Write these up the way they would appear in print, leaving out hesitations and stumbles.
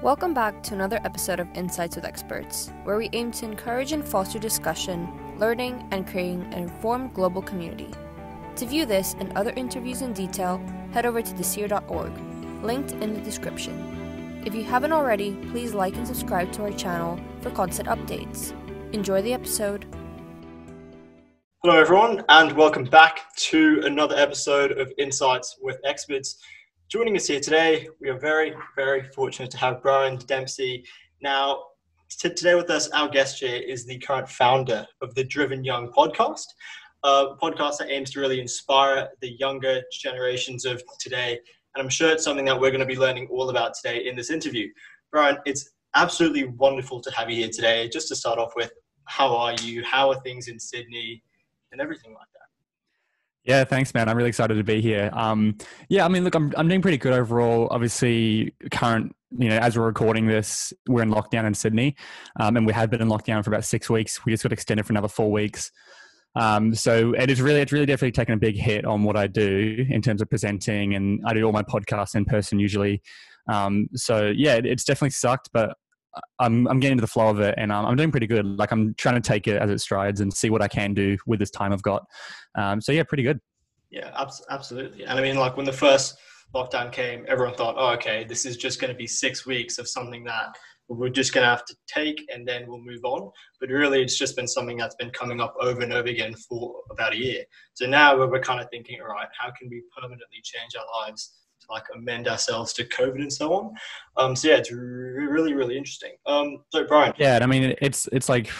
Welcome back to another episode of Insights with Experts, where we aim to encourage and foster discussion, learning, and creating an informed global community. To view this and other interviews in detail, head over to theseer.org, linked in the description. If you haven't already, please like and subscribe to our channel for constant updates. Enjoy the episode. Hello everyone, and welcome back to another episode of Insights with Experts. Joining us here today, we are very, very fortunate to have Byron Dempsey. Now, today with us, our guest here is the current founder of the Driven Young podcast, a podcast that aims to really inspire the younger generations of today. And I'm sure it's something that we're going to be learning all about today in this interview. Byron, it's absolutely wonderful to have you here today. Just to start off with, how are you? How are things in Sydney and everything like that? Yeah, thanks, man. I'm really excited to be here. I'm doing pretty good overall. Obviously, as we're recording this, we're in lockdown in Sydney, and we have been in lockdown for about 6 weeks. We just got extended for another 4 weeks. So it's really definitely taken a big hit on what I do in terms of presenting, and I do all my podcasts in person usually. It's definitely sucked, but I'm getting into the flow of it, and I'm doing pretty good. Like, I'm trying to take it as it strides and see what I can do with this time I've got. Pretty good. Yeah, absolutely. And I mean, like, when the first lockdown came, everyone thought, oh, okay, this is just going to be 6 weeks of something that we're just going to have to take and then we'll move on. But really, it's just been something that's been coming up over and over again for about a year. So now we're kind of thinking, all right, how can we permanently change our lives to like amend ourselves to COVID and so on? It's really, really interesting. So Byron. Yeah, I mean, it's like,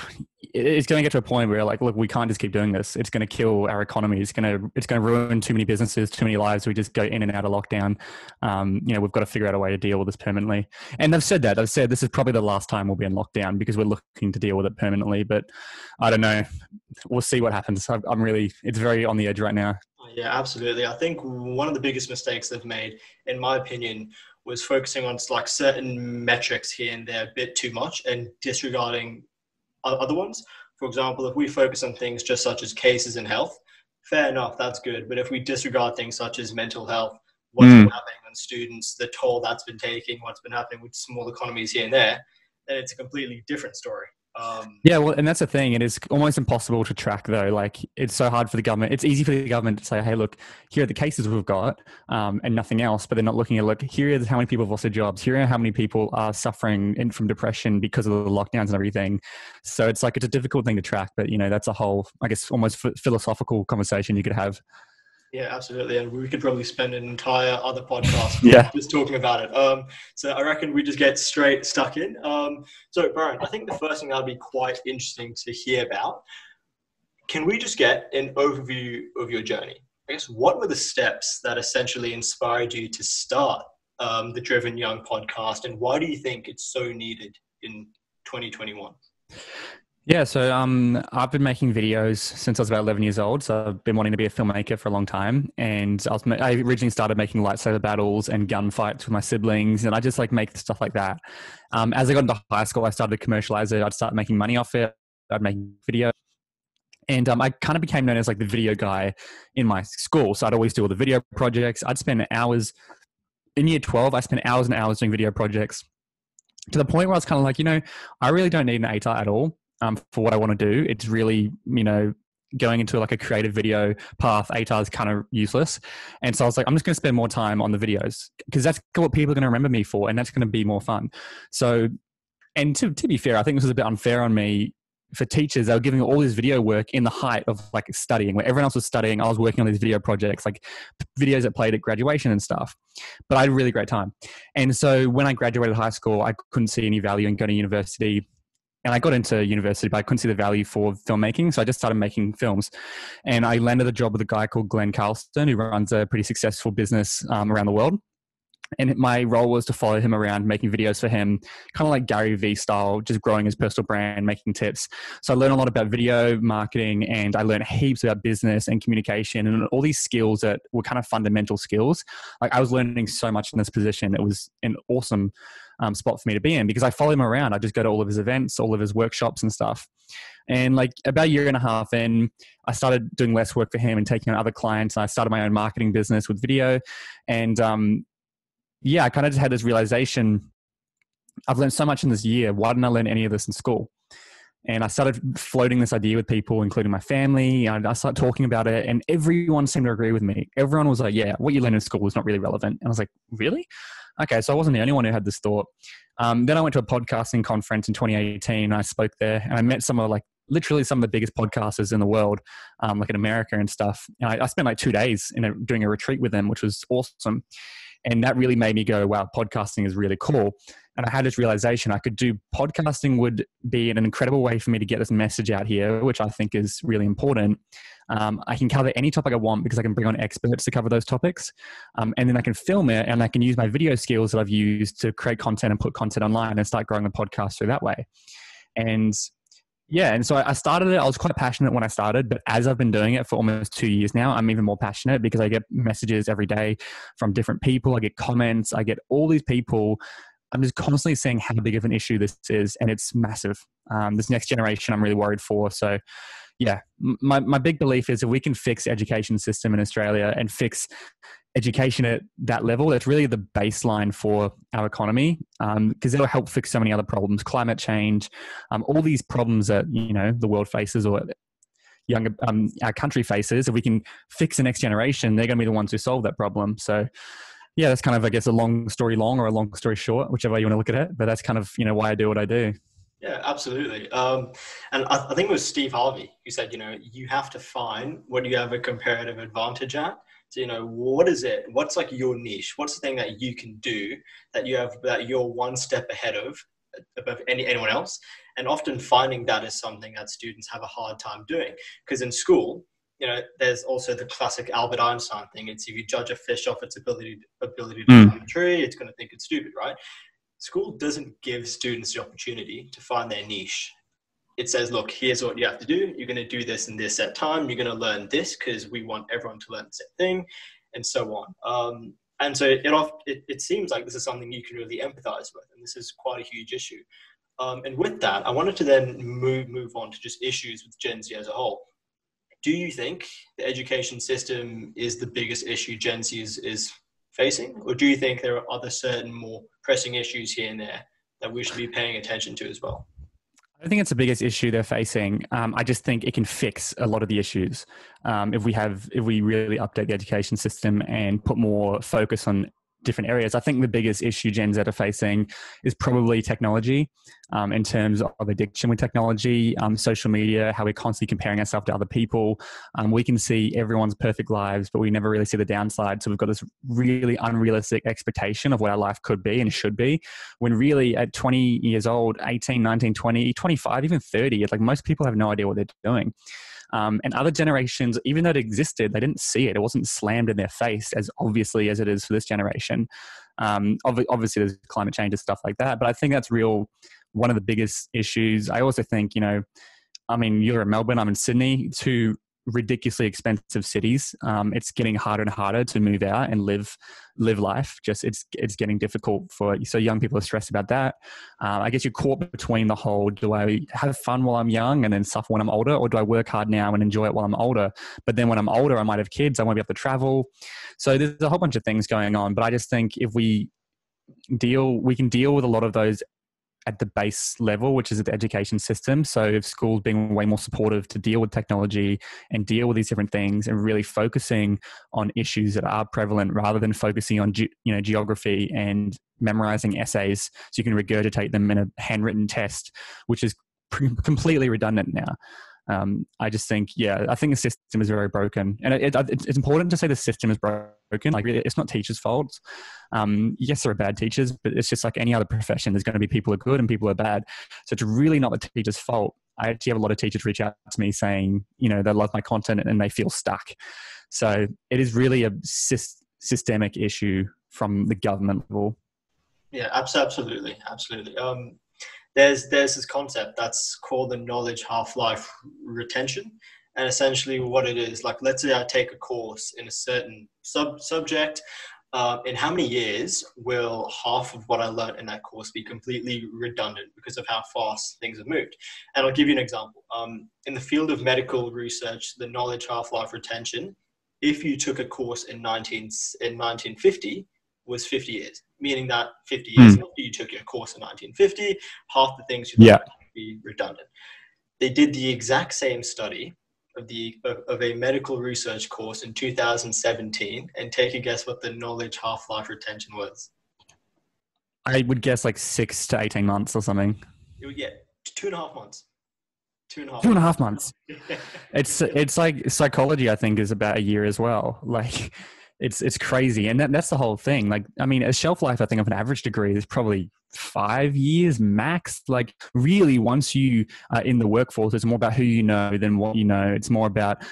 it's going to get to a point where, like, look, we can't just keep doing this. It's going to kill our economy. It's going to ruin too many businesses, too many lives. We just go in and out of lockdown. We've got to figure out a way to deal with this permanently. And they've said this is probably the last time we'll be in lockdown because we're looking to deal with it permanently. But I don't know. We'll see what happens. It's very on the edge right now. Yeah, absolutely. I think one of the biggest mistakes they've made, in my opinion, was focusing on like certain metrics here and there a bit too much and disregarding other ones. For example, if we focus on things just such as cases and health, fair enough, that's good. But if we disregard things such as mental health, what's been happening on students, the toll that's been taking, what's been happening with small economies here and there, then it's a completely different story. And that's the thing. It is almost impossible to track, though. Like, it's so hard for the government. It's easy for the government to say, hey, look, here are the cases we've got, and nothing else. But they're not looking at, look, here is how many people have lost their jobs. Here are how many people are suffering from depression because of the lockdowns and everything. So it's a difficult thing to track. But, that's a whole, I guess, almost philosophical conversation you could have. Yeah, absolutely. And we could probably spend an entire other podcast just talking about it. So I reckon we just get straight stuck in. So Byron, I think the first thing that would be quite interesting to hear about, can we just get an overview of your journey? I guess, what were the steps that essentially inspired you to start the Driven Young podcast, and why do you think it's so needed in 2021? Yeah, so I've been making videos since I was about 11 years old. So I've been wanting to be a filmmaker for a long time. And I originally started making lightsaber battles and gunfights with my siblings. And I just make stuff like that. As I got into high school, I started to commercialize it. I'd start making money off it. I'd make videos. And I kind of became known as the video guy in my school. So I'd always do all the video projects. I'd spend hours in year 12. I spent hours and hours doing video projects to the point where I was kind of I really don't need an ATAR at all. For what I want to do. It's really, going into a creative video path. ATAR is kind of useless. And so I was I'm just going to spend more time on the videos because that's what people are going to remember me for. And that's going to be more fun. So, and to be fair, I think this was a bit unfair on me for teachers. They were giving all this video work in the height of studying, where everyone else was studying. I was working on these video projects, videos that played at graduation and stuff, but I had a really great time. And so when I graduated high school, I couldn't see any value in going to university. And I got into university, but I couldn't see the value for filmmaking. So I just started making films. And I landed a job with a guy called Glenn Carlston, who runs a pretty successful business around the world. And my role was to follow him around, making videos for him, kind of like Gary Vee style, just growing his personal brand, making tips. So I learned a lot about video marketing, and I learned heaps about business and communication and all these skills that were kind of fundamental skills. I was learning so much in this position. It was an awesome spot for me to be in because I follow him around. I just go to all of his events, all of his workshops and stuff. And about a year and a half in, I started doing less work for him and taking on other clients. And I started my own marketing business with video. And I kind of just had this realization I've learned so much in this year. Why didn't I learn any of this in school? And I started floating this idea with people, including my family. And I started talking about it, and everyone seemed to agree with me. Everyone was like, yeah, what you learn in school is not really relevant. And I was like, really? Okay, so I wasn't the only one who had this thought. Then I went to a podcasting conference in 2018, and I spoke there, and I met literally some of the biggest podcasters in the world, like in America and stuff. And I spent like 2 days doing a retreat with them, which was awesome. And that really made me go, wow, podcasting is really cool. And I had this realization podcasting would be an incredible way for me to get this message out here, which I think is really important. I can cover any topic I want because I can bring on experts to cover those topics. And then I can film it, and I can use my video skills that I've used to create content and put content online and start growing the podcast through that way. And so I started it. I was quite passionate when I started, but as I've been doing it for almost 2 years now, I'm even more passionate because I get messages every day from different people. I get comments. I get all these people. I'm just constantly seeing how big of an issue this is, and it's massive. This next generation I'm really worried for. So yeah, my big belief is if we can fix the education system in Australia and fix education at that level, that's really the baseline for our economy, because it'll help fix so many other problems, climate change, all these problems that, the world faces or our country faces. If we can fix the next generation, they're going to be the ones who solve that problem. So yeah, that's kind of, I guess, a long story long or a long story short, whichever way you want to look at it. But that's kind of, why I do what I do. Yeah, absolutely. And I think it was Steve Harvey who said, you have to find what you have a comparative advantage at. So, what is it? What's like your niche? What's the thing that you can do that you're one step ahead of above anyone else? And often finding that is something that students have a hard time doing, because in school, there's also the classic Albert Einstein thing. It's if you judge a fish off its ability to climb a tree, it's going to think it's stupid, right? School doesn't give students the opportunity to find their niche. It says, look, here's what you have to do. You're going to do this in this set time. You're going to learn this because we want everyone to learn the same thing, and so on. And so it seems like this is something you can really empathize with, and this is quite a huge issue. And with that, I wanted to then move on to just issues with Gen Z as a whole. Do you think the education system is the biggest issue Gen Z is facing? Or do you think there are other certain more pressing issues here and there that we should be paying attention to as well? I think it's the biggest issue they're facing. I just think it can fix a lot of the issues if we really update the education system and put more focus on different areas. I think the biggest issue Gen Z are facing is probably technology, in terms of addiction with technology, social media, how we're constantly comparing ourselves to other people. We can see everyone's perfect lives, but we never really see the downside. So we've got this really unrealistic expectation of what our life could be and should be, when really at 20 years old, 18, 19, 20, 25, even 30, like most people have no idea what they're doing. And other generations, even though it existed, they didn't see it. It wasn't slammed in their face as obviously as it is for this generation. Obviously, there's climate change and stuff like that. But I think that's one of the biggest issues. I also think, you're in Melbourne, I'm in Sydney, two ridiculously expensive cities. It's getting harder and harder to move out and live life. Just it's getting difficult so young people are stressed about that. I guess you're caught between the whole, do I have fun while I'm young and then suffer when I'm older, or do I work hard now and enjoy it while I'm older? But then when I'm older, I might have kids, I won't be able to travel. So there's a whole bunch of things going on. But I just think if we can deal with a lot of those at the base level, which is the education system. So if schools being way more supportive to deal with technology and deal with these different things and really focusing on issues that are prevalent rather than focusing on geography and memorizing essays so you can regurgitate them in a handwritten test, which is completely redundant now. I just think, I think the system is very broken, and it's important to say the system is broken. Like, it's not teachers' fault. Yes, there are bad teachers, but it's just like any other profession. There's going to be people who are good and people who are bad. So it's really not the teacher's fault. I actually have a lot of teachers reach out to me saying, they love my content and they feel stuck. So it is really a systemic issue from the government level. Yeah, absolutely. There's this concept that's called the knowledge half-life retention. And essentially what it is, like, let's say I take a course in a certain subject. In how many years will half of what I learned in that course be completely redundant because of how fast things have moved? And I'll give you an example. In the field of medical research, the knowledge half-life retention, if you took a course in 1950, was 50 years, meaning that 50 years after you took your course in 1950, half the things you learned would be redundant. They did the exact same study of a medical research course in 2017, and take a guess what the knowledge half-life retention was. I would guess like 6 to 18 months or something. It would get 2.5 months. 2.5 months. It's like psychology, I think, is about a year as well. Like it's crazy. And that's the whole thing. Like, I mean, a shelf life, I think, of an average degree is probably 5 years max. Like, really, once you are in the workforce, it's more about who you know than what you know. It's more about,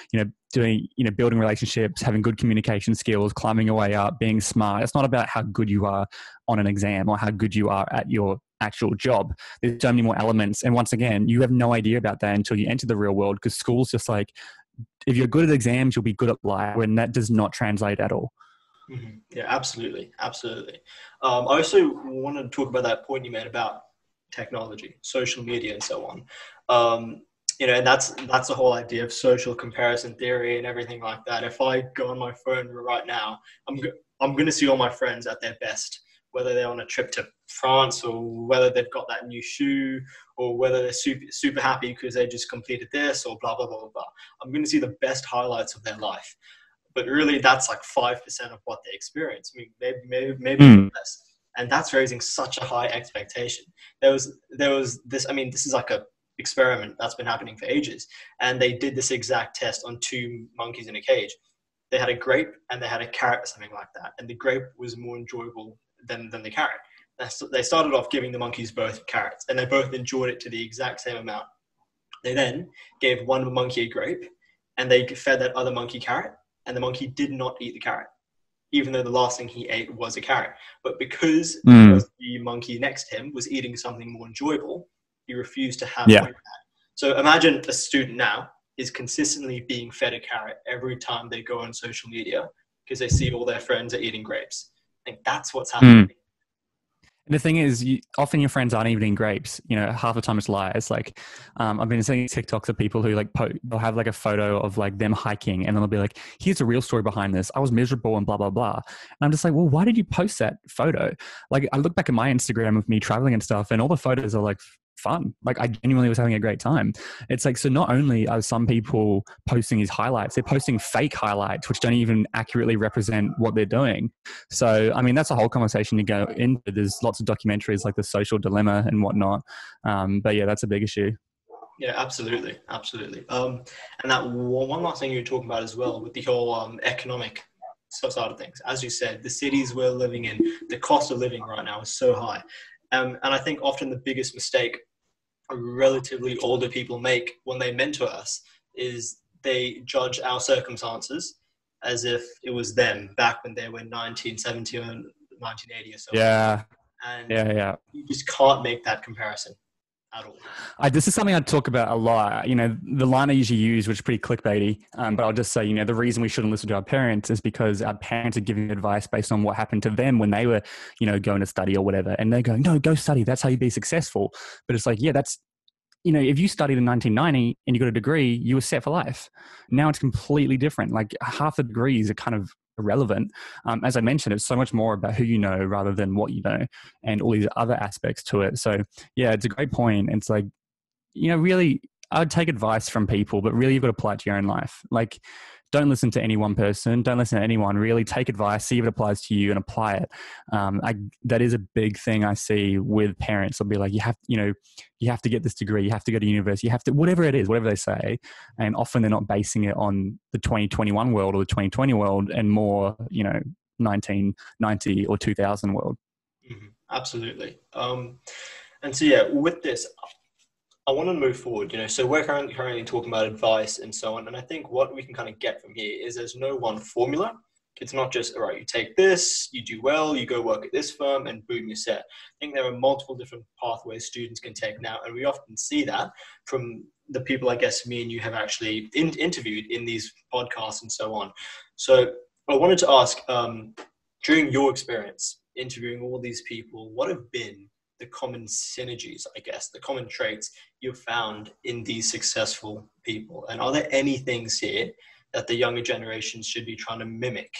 building relationships, having good communication skills, climbing your way up, being smart. It's not about how good you are on an exam or how good you are at your actual job. There's so many more elements. And once again, you have no idea about that until you enter the real world, because school's just like, if you're good at exams, you'll be good at life, when that does not translate at all. Mm-hmm. Yeah, absolutely. Absolutely. I also wanted to talk about that point you made about technology, social media, and so on. And that's the whole idea of social comparison theory and everything like that. If I go on my phone right now, I'm going to see all my friends at their best, whether they're on a trip to France or whether they've got that new shoe or whether they're super happy because they just completed this or blah, blah, blah, blah, blah. I'm going to see the best highlights of their life. But really, that's like 5% of what they experience. I mean, maybe less. And that's raising such a high expectation. There was this, I mean, this is like a experiment that's been happening for ages. And they did this exact test on 2 monkeys in a cage. They had a grape and they had a carrot, something like that. And the grape was more enjoyable than the carrot. They started off giving the monkeys both carrots, and they both enjoyed it to the exact same amount. They then gave one monkey a grape, and they fed that other monkey carrot, and the monkey did not eat the carrot, even though the last thing he ate was a carrot. But because the monkey next to him was eating something more enjoyable, he refused to have that. So imagine a student now is consistently being fed a carrot every time they go on social media because they see all their friends are eating grapes. I think that's what's happening. And the thing is, often your friends aren't even eating grapes. Half the time it's lies. Like, I've been seeing TikToks of people who they'll have like a photo of like them hiking, and then they'll be like, "Here's the real story behind this. I was miserable and blah blah blah." And I'm just like, well, why did you post that photo? Like, I look back at my Instagram of me traveling and stuff, and all the photos are like fun. Like, I genuinely was having a great time. It's like, so not only are some people posting these highlights, they're posting fake highlights, which don't even accurately represent what they're doing. So, I mean, that's a whole conversation to go into. There's lots of documentaries like The Social Dilemma and whatnot. But yeah, that's a big issue. Yeah, absolutely. Absolutely. And that one last thing you were talking about as well with the whole economic side of things. As you said, the cities we're living in, the cost of living right now is so high. And I think often the biggest mistake relatively older people make when they mentor us is they judge our circumstances as if it was them back when they were 1970 or 1980 or so. Yeah. And yeah. You just can't make that comparison at all. This is something I talk about a lot. The line I usually use, which is pretty clickbaity, but I'll just say, the reason we shouldn't listen to our parents is because our parents are giving advice based on what happened to them when they were, going to study or whatever. And they're going, no, go study. That's how you be successful. But it's like, yeah, that's, if you studied in 1990 and you got a degree, you were set for life. Now it's completely different. Like, half the degrees are kind of irrelevant. As I mentioned, it's so much more about who you know rather than what you know, and all these other aspects to it. So yeah, it's a great point. It's like, really, I would take advice from people, but really you've got to apply it to your own life. Like, don't listen to any one person. Don't listen to anyone. Really take advice, see if it applies to you, and apply it. That is a big thing I see with parents. They'll be like, you have to get this degree. You have to go to university. You have to, whatever it is, whatever they say. And often they're not basing it on the 2021 world or the 2020 world, and more, 1990 or 2000 world. Mm-hmm. Absolutely. And so, yeah, with this, I want to move forward, so we're currently talking about advice and so on. And I think what we can kind of get from here is there's no one formula. It's not just, all right, you take this, you do well, you go work at this firm, and boom, you're set. I think there are multiple different pathways students can take now. And we often see that from the people, I guess, me and you have actually interviewed in these podcasts and so on. So I wanted to ask, during your experience interviewing all these people, what have been the common synergies, I guess, the common traits you've found in these successful people? And are there any things here that the younger generations should be trying to mimic?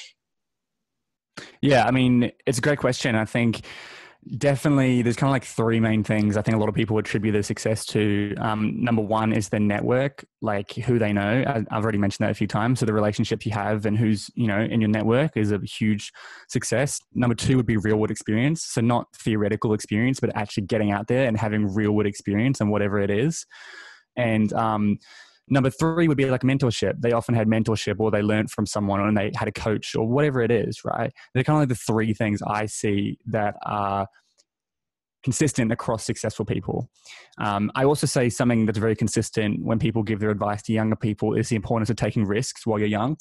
Yeah, I mean, it's a great question. I think definitely there's kind of like three main things I think a lot of people attribute their success to. Number one is their network, like who they know. I've already mentioned that a few times. So the relationships you have and who's, in your network is a huge success. Number two would be real world experience. So not theoretical experience, but actually getting out there and having real world experience and whatever it is. And number three would be like mentorship. They often had mentorship or they learned from someone and they had a coach or whatever it is, right? They're kind of like the three things I see that are consistent across successful people. I also say something that's very consistent when people give their advice to younger people is the importance of taking risks while you're young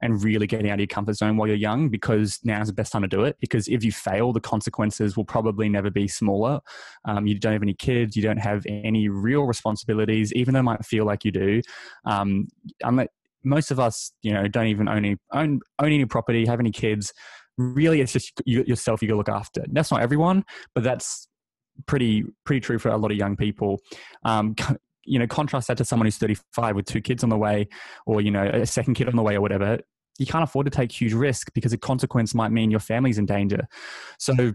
and really getting out of your comfort zone while you're young, because now's the best time to do it. Because if you fail, the consequences will probably never be smaller. You don't have any kids, you don't have any real responsibilities, even though it might feel like you do. Most of us, don't even own any property, have any kids. Really, it's just yourself you got to look after. That's not everyone, but that's pretty true for a lot of young people. Contrast that to someone who's 35 with two kids on the way, or a second kid on the way or whatever. You can't afford to take huge risk because the consequence might mean your family's in danger. So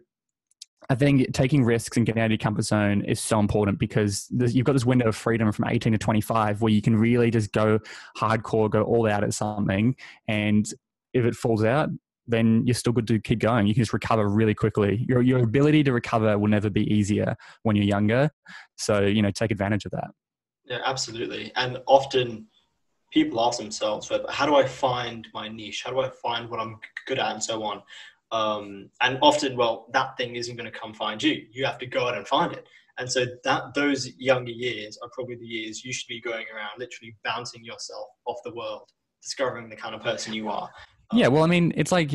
I think taking risks and getting out of your comfort zone is so important, because you've got this window of freedom from 18 to 25 where you can really just go hardcore, go all out at something. And if it falls out, then you're still good to keep going. You can just recover really quickly. Your ability to recover will never be easier when you're younger. So, take advantage of that. Yeah, absolutely. And often people ask themselves, how do I find my niche? How do I find what I'm good at and so on? And often, that thing isn't going to come find you. You have to go out and find it. And so those younger years are probably the years you should be going around literally bouncing yourself off the world, discovering the kind of person you are. Yeah, well, I mean, it's like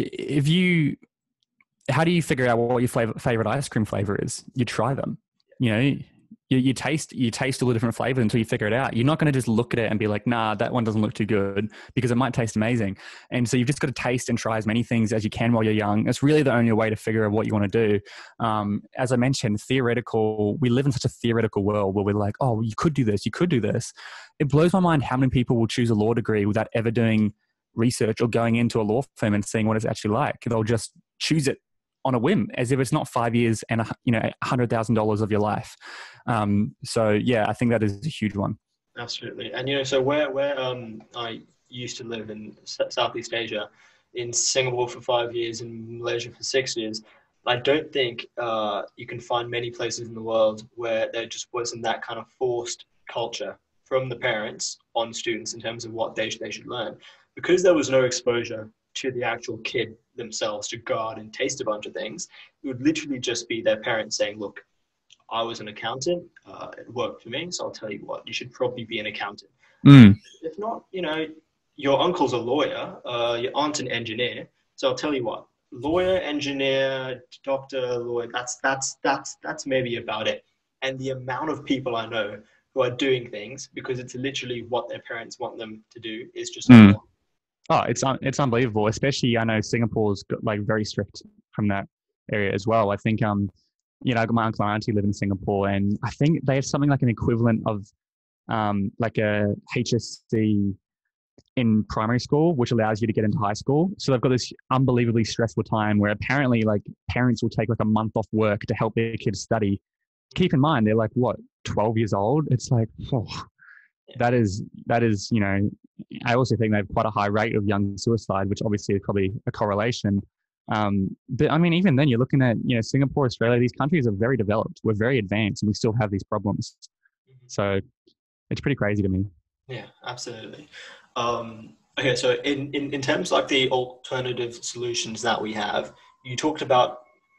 how do you figure out what your favorite ice cream flavor is? You try them, you taste all the different flavors until you figure it out. You're not going to just look at it and be like, nah, that one doesn't look too good, because it might taste amazing. And so you've just got to taste and try as many things as you can while you're young. It's really the only way to figure out what you want to do. As I mentioned, we live in such a theoretical world where we're like, oh, you could do this. It blows my mind how many people will choose a law degree without ever doing research or going into a law firm and seeing what it's actually like. They'll just choose it on a whim, as if it's not 5 years and $100,000 of your life. So yeah, I think that is a huge one. Absolutely. And so where I used to live in Southeast Asia, in Singapore for 5 years, in Malaysia for 6 years, I don't think you can find many places in the world where there just wasn't that kind of forced culture from the parents on students in terms of what they should learn. Because there was no exposure to the actual kid themselves to go out and taste a bunch of things, it would literally just be their parents saying, look, I was an accountant, it worked for me, so I'll tell you what, you should probably be an accountant. If not, your uncle's a lawyer, your aunt's an engineer, so I'll tell you what, lawyer, engineer, doctor, lawyer, that's maybe about it. And the amount of people I know who are doing things because it's literally what their parents want them to do is just Oh, it's unbelievable. Especially, I know Singapore's got like very strict from that area as well. I think, my uncle and auntie live in Singapore, and I think they have something like an equivalent of like a HSC in primary school, which allows you to get into high school. So they've got this unbelievably stressful time where apparently like parents will take like a month off work to help their kids study. Keep in mind, they're like, 12 years old? It's like, that is, I also think they have quite a high rate of young suicide, which obviously is probably a correlation. But I mean, even then you're looking at, Singapore, Australia, these countries are very developed. We're very advanced and we still have these problems. So it's pretty crazy to me. Yeah, absolutely. Okay, so in terms of like the alternative solutions that we have, you talked about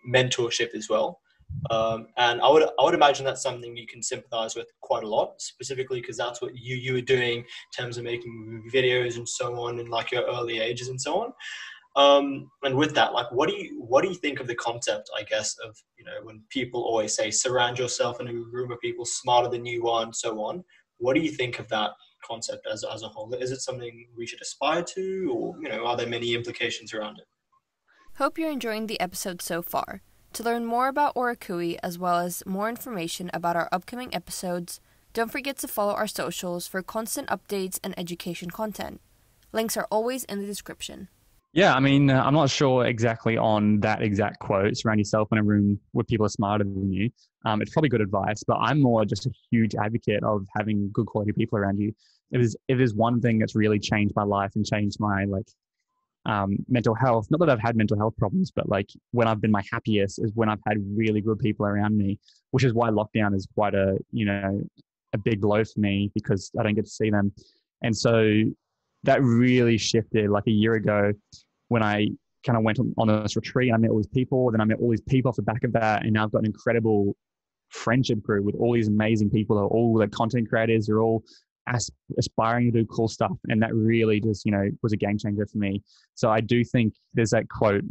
mentorship as well. And I would imagine that's something you can sympathize with quite a lot, specifically because that's what you were doing in terms of making videos and so on in like your early ages and so on. And with that, like, what do you think of the concept, I guess, of, when people always say surround yourself in a room of people smarter than you are and so on? What do you think of that concept as a whole? Is it something we should aspire to, or, are there many implications around it? Hope you're enjoying the episode so far. To learn more about Orakui, as well as more information about our upcoming episodes, don't forget to follow our socials for constant updates and education content. Links are always in the description. Yeah, I mean, I'm not sure exactly on that exact quote. Surround yourself in a room where people are smarter than you. It's probably good advice, but I'm more just a huge advocate of having good quality people around you. If there's one thing that's really changed my life and changed my mental health, not that I've had mental health problems, but like when I've been my happiest is when I've had really good people around me, which is why lockdown is quite a big blow for me because I don't get to see them. And so that really shifted like a year ago when I kind of went on this retreat. I met all these people, then I met all these people off the back of that, and now I've got an incredible friendship group with all these amazing people. They're all the content creators. They're all aspiring to do cool stuff, and that really just was a game changer for me. So I do think there's that quote,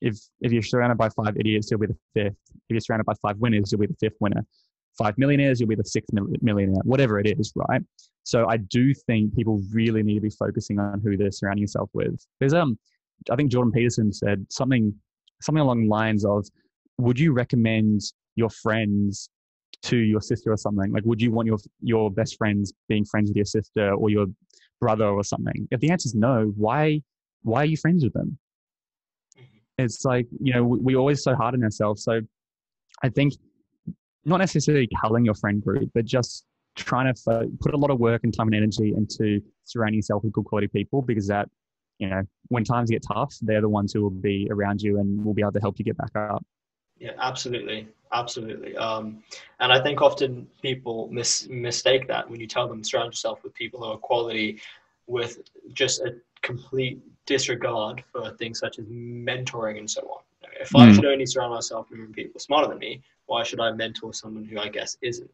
if you're surrounded by 5 idiots, you'll be the fifth. If you're surrounded by 5 winners, you'll be the fifth winner. 5 millionaires, you'll be the sixth millionaire, whatever it is, right? So I do think people really need to be focusing on who they're surrounding yourself with. There's I think Jordan Peterson said something along the lines of, would you recommend your friends to your sister or something? Like, would you want your best friends being friends with your sister or your brother or something? If the answer is no, why are you friends with them? It's like, we always so hard on ourselves. So I think not necessarily culling your friend group, but just trying to put a lot of work and time and energy into surrounding yourself with good quality people, because that, when times get tough, they're the ones who will be around you and will be able to help you get back up. Yeah, absolutely. Absolutely. And I think often people mistake that when you tell them surround yourself with people who are quality, with just a complete disregard for things such as mentoring and so on. If I should only surround myself with people smarter than me, why should I mentor someone who I guess isn't?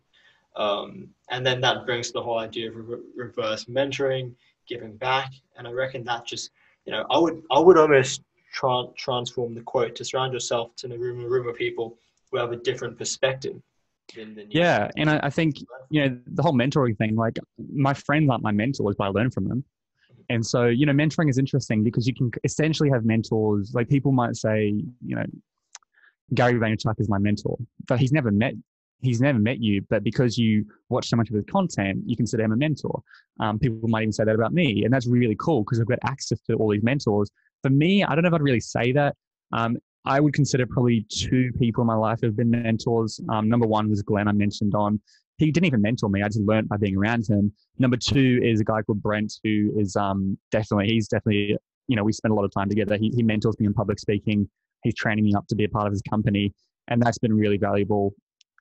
And then that brings the whole idea of reverse mentoring, giving back. And I reckon that just, I would almost transform the quote to surround yourself in a room of people who have a different perspective than you. Yeah. And I think, the whole mentoring thing, like my friends aren't my mentors, but I learn from them. And so, mentoring is interesting because you can essentially have mentors. Like people might say, Gary Vaynerchuk is my mentor, but he's never met you. But because you watch so much of his content, you consider him a mentor. People might even say that about me. And that's really cool because I've got access to all these mentors. For me, I don't know if I'd really say that. I would consider probably 2 people in my life who have been mentors. Number 1 was Glenn I mentioned on. He didn't even mentor me. I just learned by being around him. Number 2 is a guy called Brent, who is he's definitely, we spend a lot of time together. He mentors me in public speaking. He's training me up to be a part of his company. And that's been really valuable.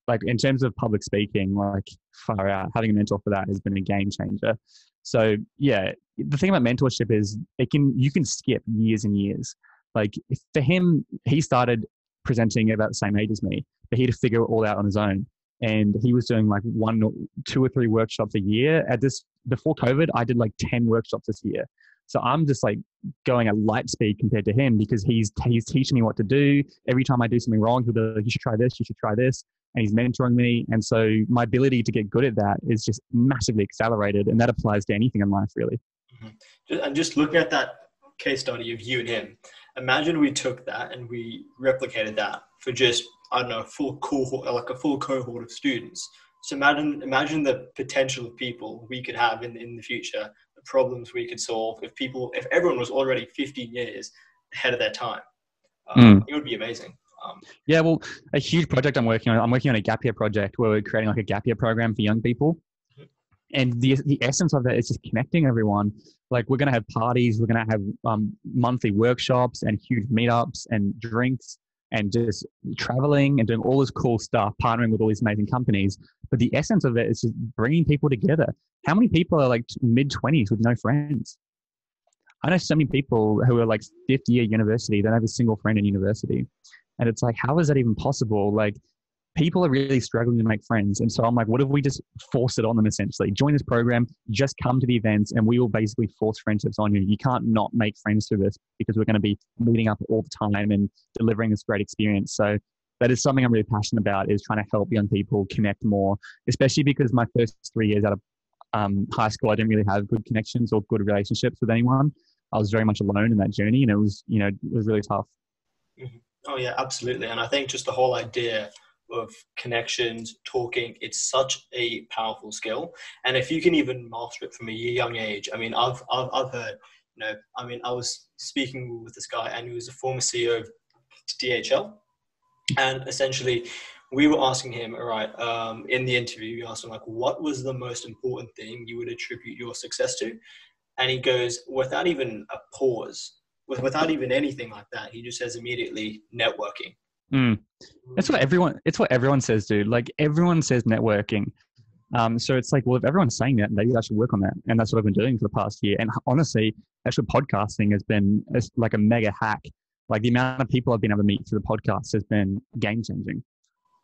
Like in terms of public speaking, like far out, having a mentor for that has been a game changer. So yeah, the thing about mentorship is you can skip years and years. Like for him, he started presenting about the same age as me, but he had to figure it all out on his own. And he was doing like 1 or 2 or 3 workshops a year. Before COVID, I did like 10 workshops this year. So I'm just like going at light speed compared to him because he's teaching me what to do. Every time I do something wrong, he'll be like, you should try this, you should try this. And he's mentoring me. And so my ability to get good at that is just massively accelerated. And that applies to anything in life, really. Mm-hmm. And just looking at that case study of you and him, imagine we took that and we replicated that for just, I don't know, a full cohort of students. So imagine the potential of people we could have in the future, the problems we could solve if everyone was already 15 years ahead of their time. It would be amazing. Yeah, well, a huge project I'm working on a gap year project where we're creating like a gap year program for young people. And the essence of that is just connecting everyone. Like we're going to have parties, we're going to have monthly workshops and huge meetups and drinks and just traveling and doing all this cool stuff, partnering with all these amazing companies. But the essence of it is just bringing people together. How many people are like mid-20s with no friends? I know so many people who are like 5th year university, they don't have a single friend in university. And it's like, how is that even possible? Like people are really struggling to make friends. And so I'm like, what if we just force it on them essentially? Join this program, just come to the events and we will basically force friendships on you. You can't not make friends through this because we're going to be meeting up all the time and delivering this great experience. So that is something I'm really passionate about, is trying to help young people connect more, especially because my first 3 years out of high school, I didn't really have good connections or good relationships with anyone. I was very much alone in that journey and it was really tough. Mm-hmm. Oh yeah, absolutely. And I think just the whole idea of connections, talking, it's such a powerful skill. And if you can even master it from a young age, I mean, I've heard I mean, I was speaking with this guy, and he was a former CEO of DHL, and essentially we were asking him, all right, in the interview, we asked him, like, what was the most important thing you would attribute your success to? And he goes, without even a pause, without even anything like that, he just says immediately, networking. It's what everyone says, dude. Like, everyone says networking. So it's like, well, if everyone's saying that, maybe I should work on that. And that's what I've been doing for the past year. And honestly, actually podcasting has been like a mega hack. Like, the amount of people I've been able to meet through the podcast has been game changing.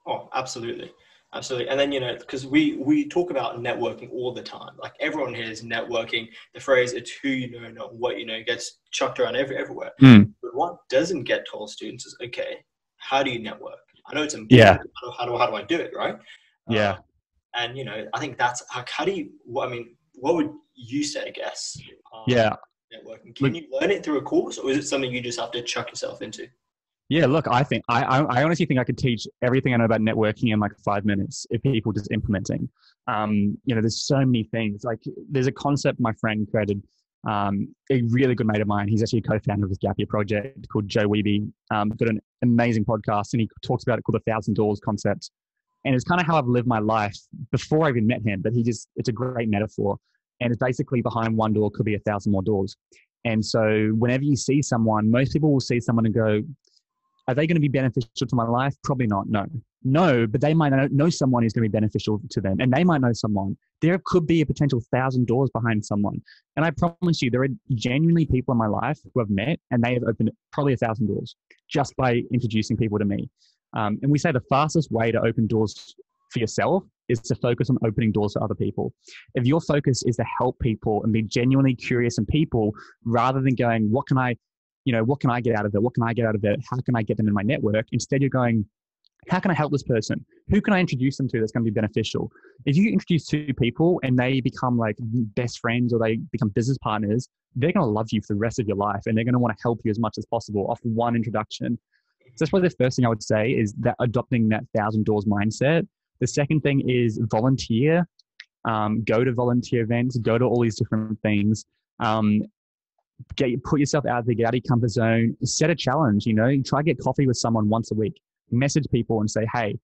Oh, absolutely. Absolutely. And then, because we talk about networking all the time. Like, everyone here is networking. The phrase, it's who you know, not what you know, gets chucked around everywhere. But what doesn't get told students is, okay, how do you network? I know it's important. Yeah. How do I do it, right? Yeah. And, I think that's, how do you, what would you say, I guess? Yeah. Networking. Can you learn it through a course, or is it something you just have to chuck yourself into? Yeah, look, I honestly think I could teach everything I know about networking in like 5 minutes if people just implementing. There's so many things. Like, there's a concept my friend created, a really good mate of mine. He's actually a co-founder of this Gap Year project called Joe Weeby. Got an amazing podcast, and he talks about it called the 1,000 Doors concept. And it's kind of how I've lived my life before I even met him, but it's a great metaphor. And it's basically behind one door could be 1,000 more doors. And so whenever you see someone, most people will see someone and go, are they going to be beneficial to my life? Probably not. No, but they might know someone who's going to be beneficial to them, and they might know someone. There could be a potential 1,000 doors behind someone. And I promise you, there are genuinely people in my life who I've met, and they have opened probably 1,000 doors just by introducing people to me. And we say the fastest way to open doors for yourself is to focus on opening doors for other people. If your focus is to help people and be genuinely curious in people, rather than going, what can I get out of it? What can I get out of it? How can I get them in my network? Instead, you're going, how can I help this person? Who can I introduce them to that's going to be beneficial? If you introduce two people and they become like best friends, or they become business partners, they're going to love you for the rest of your life, and they're going to want to help you as much as possible off one introduction. So that's probably the first thing I would say, is that adopting that 1,000 doors mindset. The second thing is volunteer. Go to volunteer events, go to all these different things. Put yourself out there, get out of your comfort zone, set a challenge, try to get coffee with someone once a week, message people and say, hey,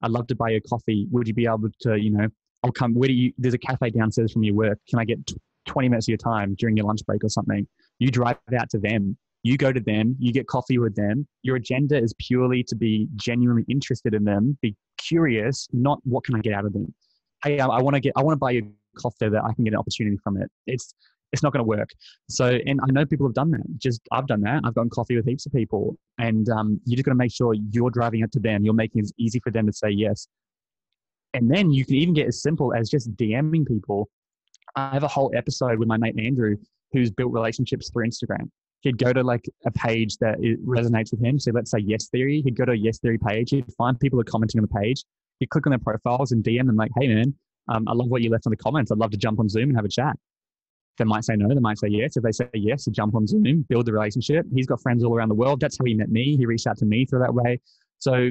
I'd love to buy you a coffee. Would you be able to, I'll come, there's a cafe downstairs from your work. Can I get 20 minutes of your time during your lunch break or something? You drive out to them, you go to them, you get coffee with them. Your agenda is purely to be genuinely interested in them, be curious, not what can I get out of them. Hey, I want to buy you a coffee that I can get an opportunity from it. It's not going to work. So, and I know people have done that. I've done that. I've gotten coffee with heaps of people, and you just got to make sure you're driving it to them. You're making it easy for them to say yes. And then you can even get as simple as just DMing people. I have a whole episode with my mate Andrew, who's built relationships through Instagram. He'd go to like a page that resonates with him. So let's say Yes Theory. He'd go to a Yes Theory page. He'd find people who are commenting on the page. He'd click on their profiles and DM them like, hey man, I love what you left in the comments. I'd love to jump on Zoom and have a chat. They might say no, they might say yes. If they say yes, to jump on Zoom, build the relationship. He's got friends all around the world. That's how he met me. He reached out to me through that way. So,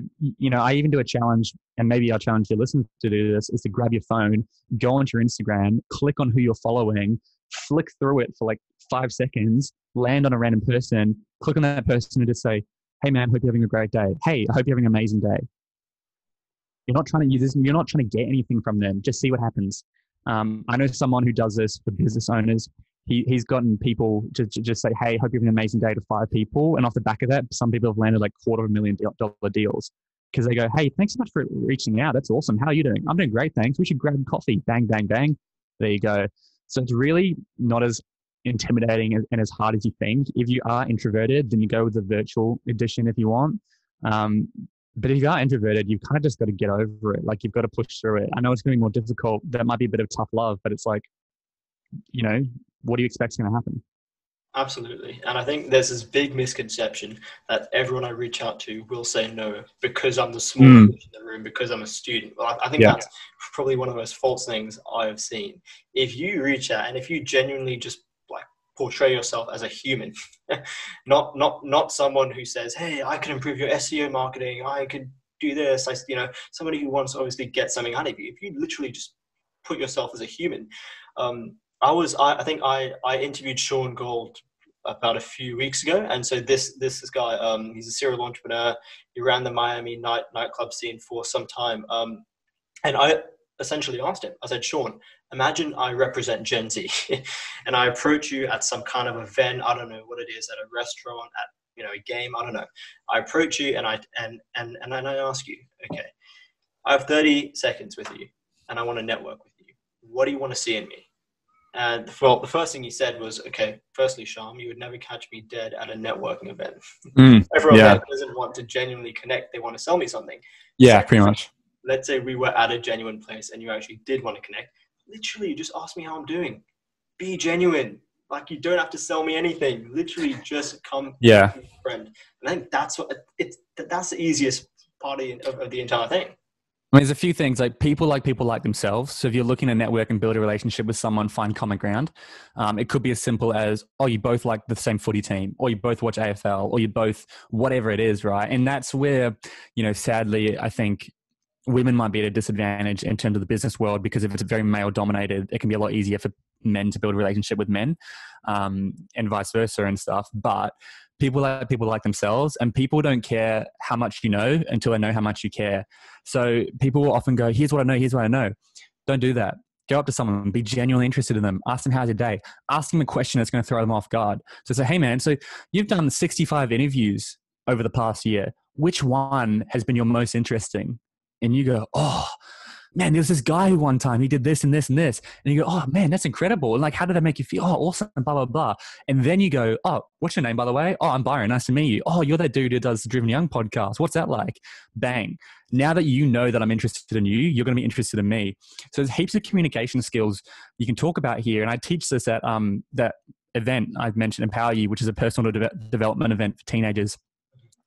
I even do a challenge, and maybe I'll challenge your listeners to do this, is to grab your phone, go onto your Instagram, click on who you're following, flick through it for like 5 seconds, land on a random person, click on that person and just say, hey man, hope you're having a great day. Hey, I hope you're having an amazing day. You're not trying to use this. You're not trying to get anything from them. Just see what happens. I know someone who does this for business owners. He's gotten people to just say, hey, hope you have an amazing day, to 5 people. And off the back of that, some people have landed like $250,000 deals, because they go, hey, thanks so much for reaching out. That's awesome. How are you doing? I'm doing great, thanks. We should grab coffee. Bang, bang, bang. There you go. So it's really not as intimidating and as hard as you think. If you are introverted, then you go with the virtual edition if you want. But if you are introverted, you've kind of just got to get over it. Like, you've got to push through it. I know it's going to be more difficult. That might be a bit of tough love, but it's like, what do you expect is going to happen? Absolutely. And I think there's this big misconception that everyone I reach out to will say no because I'm the smallest in the room, because I'm a student. Well, I think that's probably one of the most false things I've seen. If you reach out and if you genuinely just like portray yourself as a human, not someone who says, hey, I can improve your SEO marketing, I could do this, somebody who wants to obviously get something out of you. If you literally just put yourself as a human, I think I interviewed Sean Gold about a few weeks ago, and so this guy, he's a serial entrepreneur. He ran the Miami nightclub scene for some time, and I essentially asked him. I said, Sean, imagine I represent Gen Z, and I approach you at some kind of event. I don't know what it is, at a restaurant, at a game. I don't know. I approach you and I ask you, okay, I have 30 seconds with you, and I want to network with you. What do you want to see in me? And the first thing he said was, okay, firstly, Sham, you would never catch me dead at a networking event. Everyone doesn't want to genuinely connect. They want to sell me something. Yeah, pretty much. Let's say we were at a genuine place and you actually did want to connect. Literally, just ask me how I'm doing. Be genuine. Like, you don't have to sell me anything. Literally, just come be a friend. And I think that's the easiest part of the entire thing. I mean, there's a few things, like people like themselves. So if you're looking to network and build a relationship with someone, find common ground. It could be as simple as, oh, you both like the same footy team, or you both watch AFL, or you both, whatever it is, right? And that's where, sadly, I think women might be at a disadvantage in terms of the business world, because if it's very male dominated, it can be a lot easier for men to build a relationship with men, and vice versa and stuff. But people like themselves, and people don't care how much you know until they know how much you care. So people will often go, here's what I know, here's what I know. Don't do that. Go up to someone, be genuinely interested in them. Ask them, how's your day? Ask them a question that's going to throw them off guard. So say, hey man, so you've done 65 interviews over the past year. Which one has been your most interesting? And you go, oh man, there was this guy who one time he did this and this and this. And you go, oh man, that's incredible. And like, how did that make you feel? Oh, awesome, blah, blah, blah. And then you go, oh, what's your name, by the way? Oh, I'm Byron. Nice to meet you. Oh, you're that dude who does the Driven Young podcast. What's that like? Bang. Now that you know that I'm interested in you, you're going to be interested in me. So there's heaps of communication skills you can talk about here. And I teach this at that event I've mentioned, Empower You, which is a personal development event for teenagers.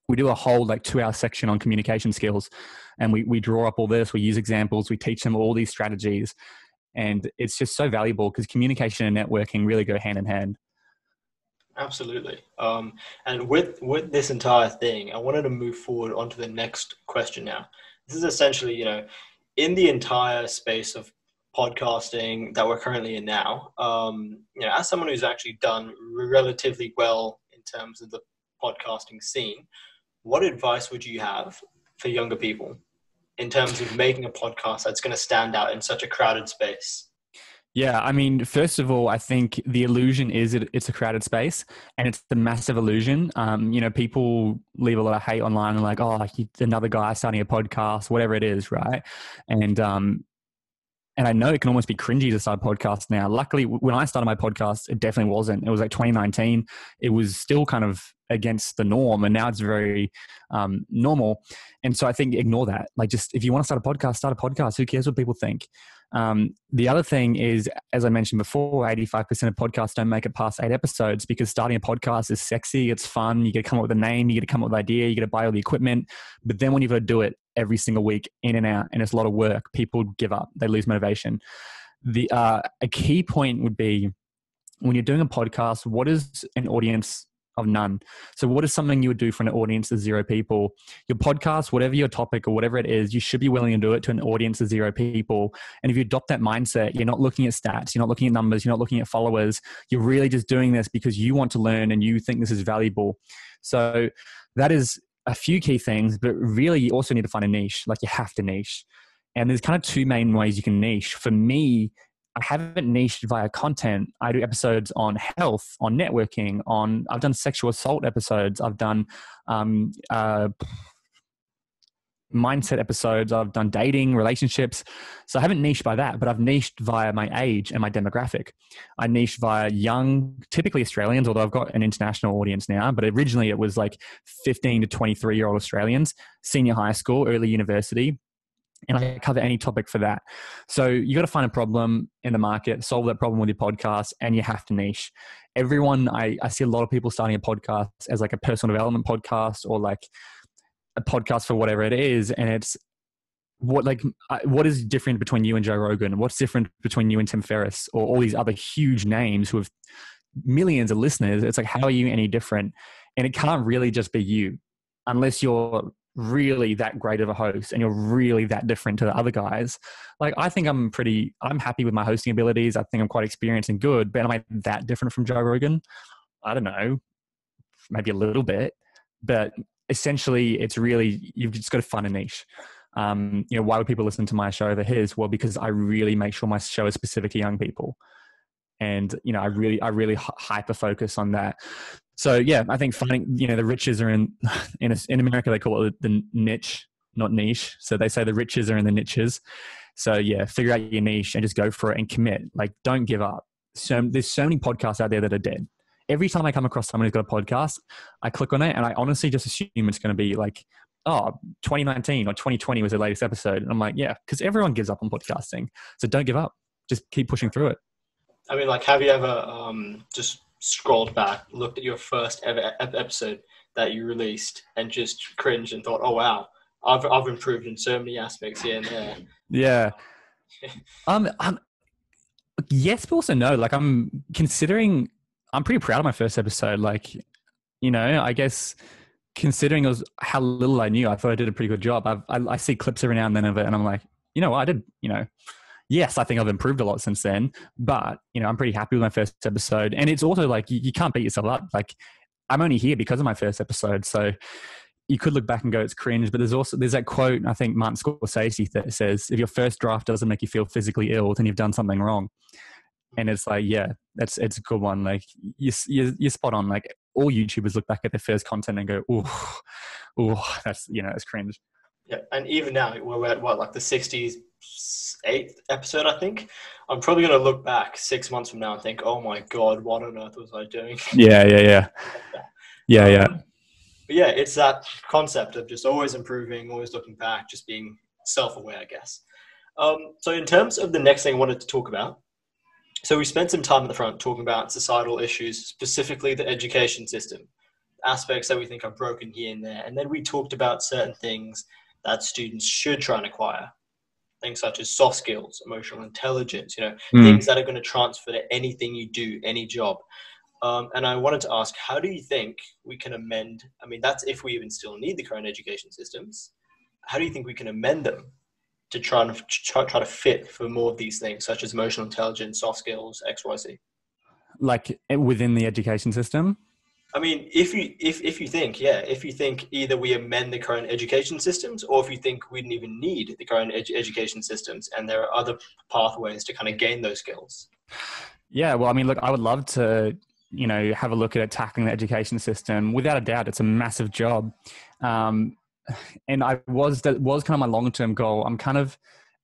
We do a whole 2-hour section on communication skills, and we draw up all this, we use examples, we teach them all these strategies, and it's just so valuable because communication and networking really go hand in hand. Absolutely. And with this entire thing, I wanted to move forward onto the next question now. This is essentially, in the entire space of podcasting that we're currently in now, as someone who's actually done relatively well in terms of the podcasting scene, what advice would you have for younger people in terms of making a podcast that's going to stand out in such a crowded space? Yeah, I mean, first of all, I think the illusion is it's a crowded space, and it's the massive illusion. People leave a lot of hate online and like, oh, another guy starting a podcast, whatever it is, right? And I know it can almost be cringy to start a podcast now. Luckily, when I started my podcast, it definitely wasn't. It was 2019. It was still kind of against the norm, and now it's very normal. And so I think ignore that. Just if you want to start a podcast. Who cares what people think? The other thing is, as I mentioned before, 85% of podcasts don't make it past 8 episodes because starting a podcast is sexy. It's fun. You got to come up with a name. You got to come up with an idea. You got to buy all the equipment. But then when you've got to do it every single week, in and out, and it's a lot of work, people give up. They lose motivation. A key point would be, when you're doing a podcast, what is an audience of none? So what is something you would do for an audience of 0 people? Your podcast, whatever your topic or whatever it is, you should be willing to do it to an audience of 0 people. And if you adopt that mindset, you're not looking at stats, you're not looking at numbers, you're not looking at followers. You're really just doing this because you want to learn and you think this is valuable. So that is a few key things, but really you also need to find a niche. You have to niche. And there's kind of 2 main ways you can niche. For me, I haven't niched via content. I do episodes on health, on networking, I've done sexual assault episodes. I've done mindset episodes. I've done dating, relationships. So I haven't niched by that, but I've niched via my age and my demographic. I niched via young, typically Australians, although I've got an international audience now, but originally it was 15 to 23-year-old Australians, senior high school, early university. And I cover any topic for that. So you got to find a problem in the market, solve that problem with your podcast, and you have to niche. Everyone, I see a lot of people starting a podcast as a personal development podcast or a podcast for whatever it is. And it's what is different between you and Joe Rogan? What's different between you and Tim Ferriss or all these other huge names who have millions of listeners? It's how are you any different? And it can't really just be you unless you're really that great of a host and you're really that different to the other guys, like I think I'm happy with my hosting abilities. I think I'm quite experienced and good, but am I that different from Joe Rogan? I don't know, maybe a little bit, but essentially it's really, you've just got to find a niche. Why would people listen to my show over his? Well, because I really make sure my show is specific to young people. And, I really hyper focus on that. So yeah, I think finding, the riches are in America, they call it the niche, not niche. So they say the riches are in the niches. So yeah, figure out your niche and just go for it and commit. Like, don't give up. So there's so many podcasts out there that are dead. Every time I come across someone who's got a podcast, I click on it and I honestly just assume it's going to be like, 2019 or 2020 was the latest episode. And I'm like, yeah, because everyone gives up on podcasting. So don't give up. Just keep pushing through it. I mean, like, have you ever just scrolled back, looked at your first ever episode that you released and just cringed and thought, oh, wow, I've improved in so many aspects here and there? Yeah. Yes, but also no. Like, I'm pretty proud of my first episode. Like, I guess considering how little I knew, I thought I did a pretty good job. I see clips every now and then of it and I'm like, I did, yes, I think I've improved a lot since then, but, I'm pretty happy with my first episode. And it's also like, you can't beat yourself up. Like, I'm only here because of my first episode. So you could look back and go, it's cringe, but there's that quote, I think Martin Scorsese, that says, if your first draft doesn't make you feel physically ill, then you've done something wrong. And it's like, yeah, it's a good one. Like, you're spot on. Like, all YouTubers look back at their first content and go, ooh, that's, it's cringe. Yeah, and even now, we're at like the 68th episode, I think. I'm probably going to look back 6 months from now and think, oh my God, what on earth was I doing? Yeah. But yeah, it's that concept of just always improving, always looking back, just being self-aware, I guess. So in terms of the next thing I wanted to talk about, so we spent some time at the front talking about societal issues, specifically the education system, aspects that we think are broken here and there. And then we talked about certain things that students should try and acquire. Things such as soft skills, emotional intelligence, things that are going to transfer to anything you do, any job. And I wanted to ask, how do you think we can amend? I mean, that's if we even still need the current education systems. How do you think we can amend them to try to fit for more of these things, such as emotional intelligence, soft skills, X, Y, Z? Like within the education system? I mean, if you think either we amend the current education systems, or if you think we didn't even need the current education systems and there are other pathways to kind of gain those skills. Yeah, well, I mean, look, I would love to, have a look at it, tackling the education system. Without a doubt, it's a massive job. And that was kind of my long-term goal. I'm kind of,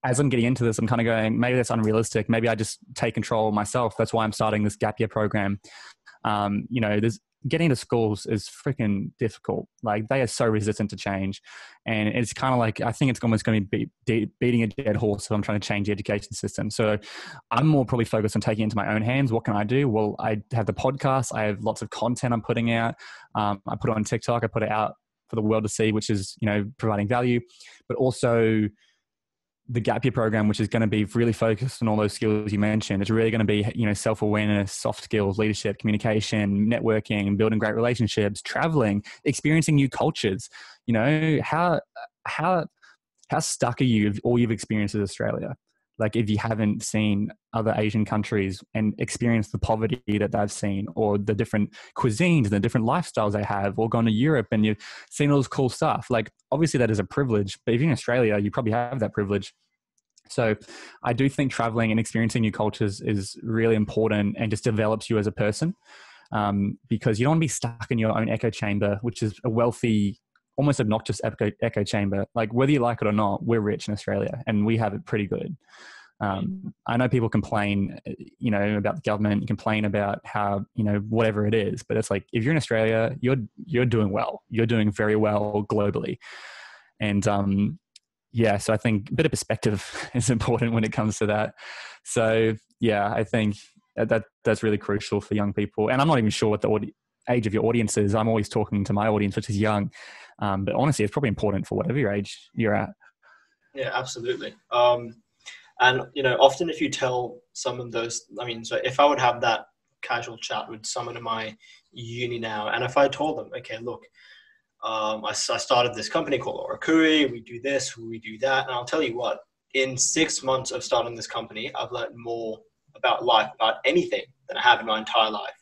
as I'm getting into this, I'm kind of going, maybe that's unrealistic. Maybe I just take control myself. That's why I'm starting this gap year program. Getting to schools is freaking difficult. Like, they are so resistant to change. And it's kind of like, I think it's almost going to be beating a dead horse if I'm trying to change the education system. So I'm more probably focused on taking it into my own hands. What can I do? Well, I have the podcast. I have lots of content I'm putting out. I put it on TikTok. I put it out for the world to see, which is, providing value, but also the gap year program, which is going to be really focused on all those skills you mentioned. It's really going to be, self-awareness, soft skills, leadership, communication, networking, building great relationships, traveling, experiencing new cultures. How stuck are you if all you've experienced is Australia? Like, if you haven't seen other Asian countries and experienced the poverty that they've seen, or the different cuisines and the different lifestyles they have, or gone to Europe and you've seen all this cool stuff, like, obviously that is a privilege, but if you're in Australia, you probably have that privilege. So I do think traveling and experiencing new cultures is really important and just develops you as a person, because you don't want to be stuck in your own echo chamber, which is a wealthy, almost obnoxious echo chamber. Like, whether you like it or not, we're rich in Australia and we have it pretty good. I know people complain, about the government, complain about how, whatever it is, but it's like, if you're in Australia, you're doing well. You're doing very well globally. And, so I think a bit of perspective is important when it comes to that. So yeah, I think that's really crucial for young people. And I'm not even sure what the age of your audience is. I'm always talking to my audience, which is young. But honestly, it's probably important for whatever your age you're at. Yeah, absolutely. And, often if you tell someone so if I would have that casual chat with someone in my uni now, and if I told them, okay, look, I started this company called Orakui. We do this, we do that. And I'll tell you what, in 6 months of starting this company, I've learned more about life, about anything than I have in my entire life.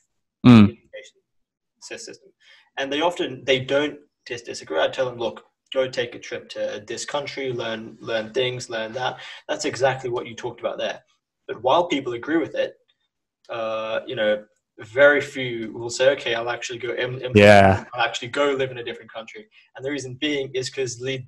Mm. The education system. And they don't disagree. I tell them, look, go take a trip to this country, learn things, learn that. That's exactly what you talked about there. But while people agree with it, very few will say, okay, I'll actually go I'll actually go live in a different country. And the reason being is because the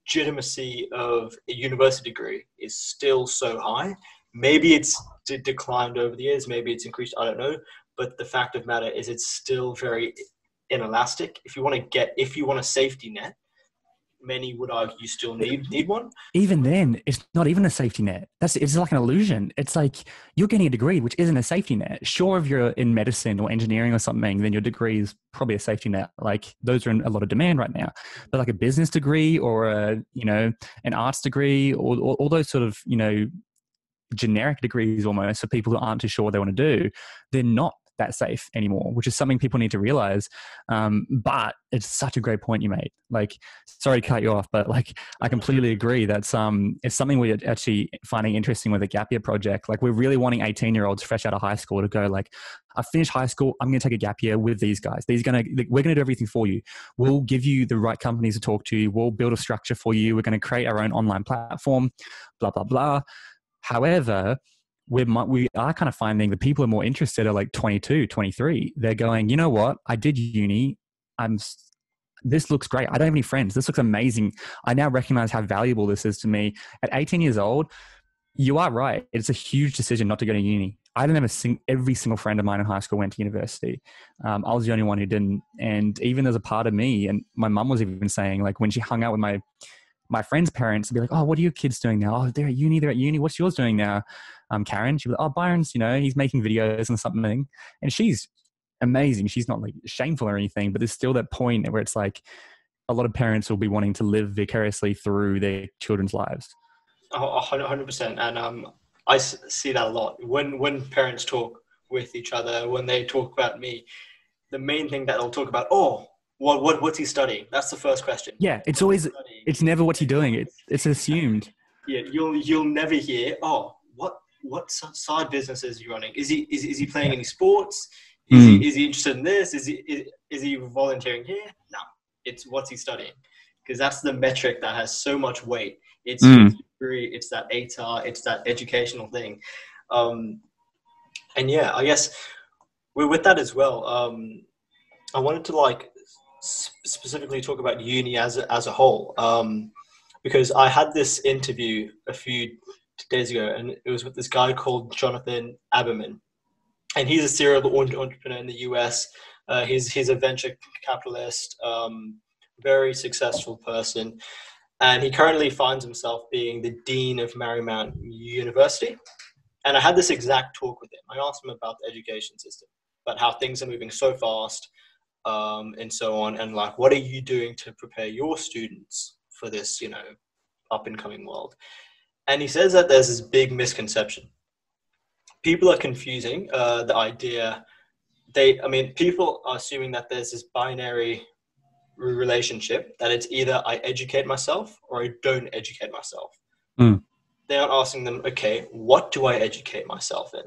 legitimacy of a university degree is still so high. Maybe it's declined over the years, maybe it's increased, I don't know. But the fact of the matter is it's still very inelastic. If you want a safety net, many would argue you still need one. Even then, it's not even a safety net. It's like an illusion. It's like you're getting a degree, which isn't a safety net. Sure, if you're in medicine or engineering or something, then your degree is probably a safety net. Like those are in a lot of demand right now. But like a business degree or an arts degree or all those sort of, generic degrees almost for people who aren't too sure what they want to do, they're not that safe anymore, which is something people need to realize. But it's such a great point you made. Like, sorry to cut you off, but like, I completely agree. That's it's something we're actually finding interesting with a gap year project. Like, we're really wanting 18-year-olds fresh out of high school to go like, I finished high school, I'm going to take a gap year with these guys. We're going to do everything for you. We'll give you the right companies to talk to. We'll build a structure for you. We're going to create our own online platform, blah, blah, blah. However, we are kind of finding the people are more interested are like 22, 23. They're going, you know what? I did uni. This looks great. I don't have any friends. This looks amazing. I now recognize how valuable this is to me. At 18 years old, you are right. It's a huge decision not to go to uni. I didn't have every single friend of mine in high school went to university. I was the only one who didn't. And even as a part of me, and my mum was even saying, like, when she hung out with my friends' parents, they'd be like, oh, what are your kids doing now? Oh, they're at uni. What's yours doing now? Karen, she'd be like, oh, Byron's, he's making videos and something. And she's amazing. She's not like shameful or anything, but there's still that point where it's like a lot of parents will be wanting to live vicariously through their children's lives. Oh, 100%. And I see that a lot. When parents talk with each other, when they talk about me, the main thing that they'll talk about, what's he studying? That's the first question. Yeah, it's never what's he doing. It's assumed. Yeah, you'll never hear, what side business is he running? Is he playing any sports? Is he interested in this? Is he volunteering here? No, it's what's he studying, because that's the metric that has so much weight. It's degree, it's that ATAR, it's that educational thing, and yeah, I guess with that as well. I wanted to specifically talk about uni as a whole, because I had this interview a few days ago, and it was with this guy called Jonathan Aberman, and he's a serial entrepreneur in the US. He's a venture capitalist, very successful person, and he currently finds himself being the dean of Marymount University. And I had this exact talk with him. I asked him about the education system, about how things are moving so fast, and so on, and like, what are you doing to prepare your students for this, up and coming world? And he says that there's this big misconception. People are confusing the idea. People are assuming that there's this binary relationship, that it's either I educate myself or I don't educate myself. They aren't asking them, okay, what do I educate myself in?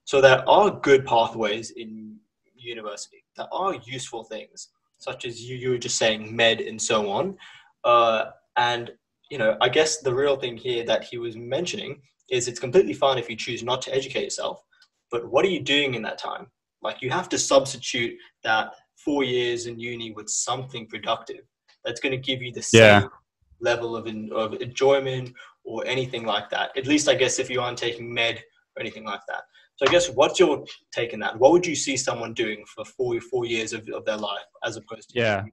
So there are good pathways in university. There are useful things, such as you were just saying, med and so on. And I guess the real thing here that he was mentioning is it's completely fine if you choose not to educate yourself, but what are you doing in that time? Like, you have to substitute that 4 years in uni with something productive that's going to give you the same level of enjoyment or anything like that. At least, I guess, if you aren't taking med or anything like that. So I guess, what's your take on that? What would you see someone doing for 4 years of their life as opposed to... Yeah.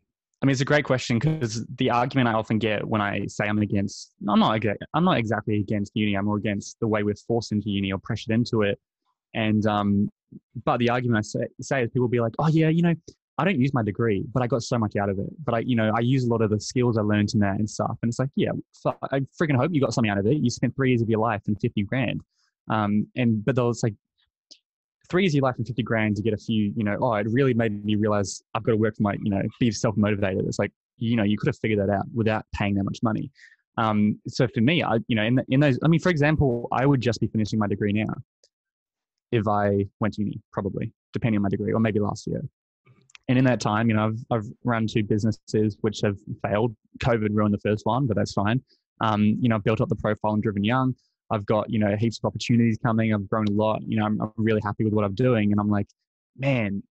I mean, it's a great question, because the argument I often get when I say I'm not exactly against uni. I'm more against the way we're forced into uni or pressured into it. And, but the argument I say is people will be like, oh yeah, I don't use my degree, but I got so much out of it. But I use a lot of the skills I learned in that and stuff. And it's like, yeah, I freaking hope you got something out of it. You spent 3 years of your life and 50 grand. But it's like, 3 years of your life and 50 grand to get a few, it really made me realize I've got to work for my, be self-motivated. It's like, you could have figured that out without paying that much money. So for me, in those, for example, I would just be finishing my degree now if I went to uni, probably, depending on my degree, or maybe last year. And in that time, I've run 2 businesses which have failed. COVID ruined the first one, but that's fine. I've built up the profile and Driven Young. I've got, heaps of opportunities coming. I've grown a lot. I'm really happy with what I'm doing. And I'm like, man,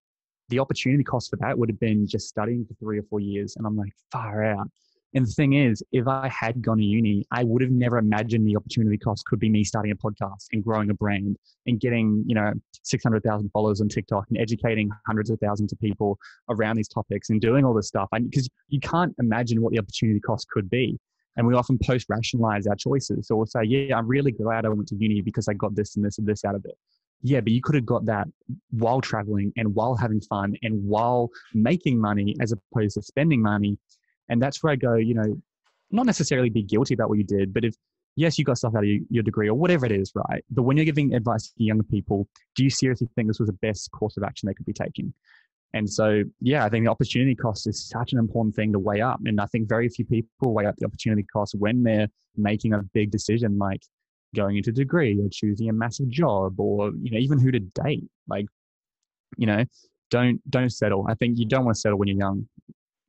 the opportunity cost for that would have been just studying for 3 or 4 years. And I'm like, far out. And the thing is, if I had gone to uni, I would have never imagined the opportunity cost could be me starting a podcast and growing a brand and getting, 600,000 followers on TikTok and educating hundreds of thousands of people around these topics and doing all this stuff. Because you can't imagine what the opportunity cost could be. And we often post-rationalize our choices. So we'll say, yeah, I'm really glad I went to uni because I got this and this and this out of it. Yeah, but you could have got that while traveling and while having fun and while making money as opposed to spending money. And that's where I go, not necessarily be guilty about what you did, but if, yes, you got stuff out of your degree or whatever it is, right? But when you're giving advice to younger people, do you seriously think this was the best course of action they could be taking? And so, yeah, I think the opportunity cost is such an important thing to weigh up. And I think very few people weigh up the opportunity cost when they're making a big decision, like going into a degree or choosing a massive job or, even who to date. Like, don't settle. I think you don't want to settle when you're young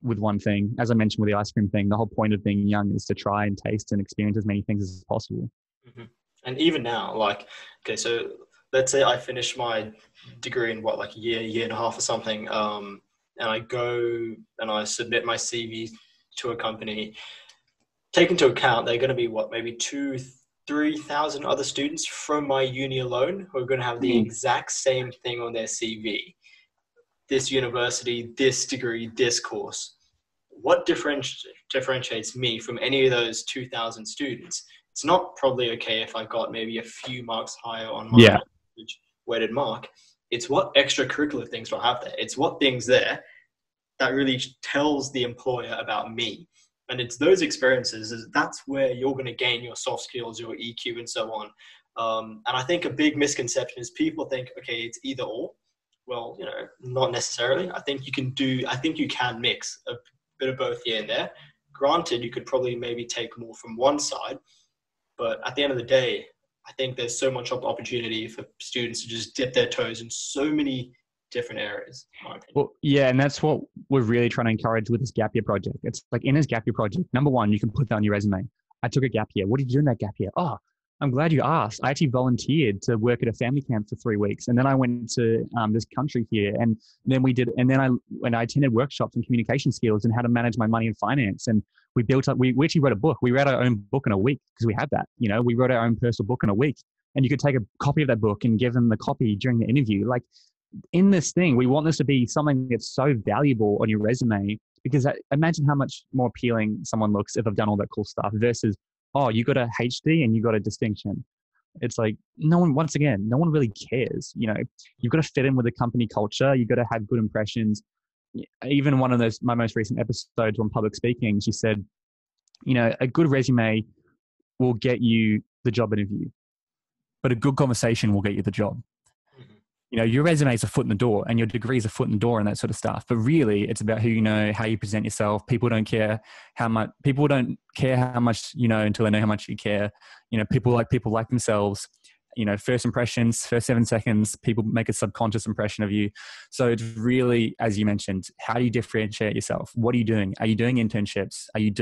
with one thing. As I mentioned with the ice cream thing, the whole point of being young is to try and taste and experience as many things as possible. Mm-hmm. And even now, so let's say I finish my degree in a year and a half or something, and I go and I submit my CV to a company. Take into account they're going to be maybe 2,000-3,000 other students from my uni alone who are going to have the exact same thing on their CV. This university, this degree, this course. What differentiates me from any of those 2,000 students? It's not probably okay if I got maybe a few marks higher on my weighted mark. It's what extracurricular things do I have there. It's what things there that really tells the employer about me. And it's those experiences, that's where you're going to gain your soft skills, your EQ and so on. And I think a big misconception is people think, okay, it's either or. Well, not necessarily. I think you can mix a bit of both here and there. Granted, you could probably maybe take more from one side, but at the end of the day, I think there's so much opportunity for students to just dip their toes in so many different areas, in my opinion. Well, yeah, and that's what we're really trying to encourage with this gap year project. It's like in this gap year project, number one, you can put that on your resume. I took a gap year. What did you do in that gap year? Oh, I'm glad you asked. I actually volunteered to work at a family camp for 3 weeks. And then I went to this country here. And then I attended workshops on communication skills and how to manage my money and finance. And we actually wrote a book. We read our own book in a week because we had that, we wrote our own personal book in a week. And you could take a copy of that book and give them the copy during the interview. Like in this thing, we want this to be something that's so valuable on your resume, because imagine how much more appealing someone looks if they've done all that cool stuff versus, oh, you got a HD and you got a distinction. It's like, no one really cares. You've got to fit in with the company culture. You've got to have good impressions. Even one of my most recent episodes on public speaking, she said, a good resume will get you the job interview, but a good conversation will get you the job. Your resume is a foot in the door and your degree is a foot in the door and that sort of stuff. But really it's about who you know, how you present yourself. People don't care how much you know until they know how much you care. People like themselves. First impressions, first 7 seconds, people make a subconscious impression of you. So it's really, as you mentioned, how do you differentiate yourself? What are you doing? Are you doing internships? Are you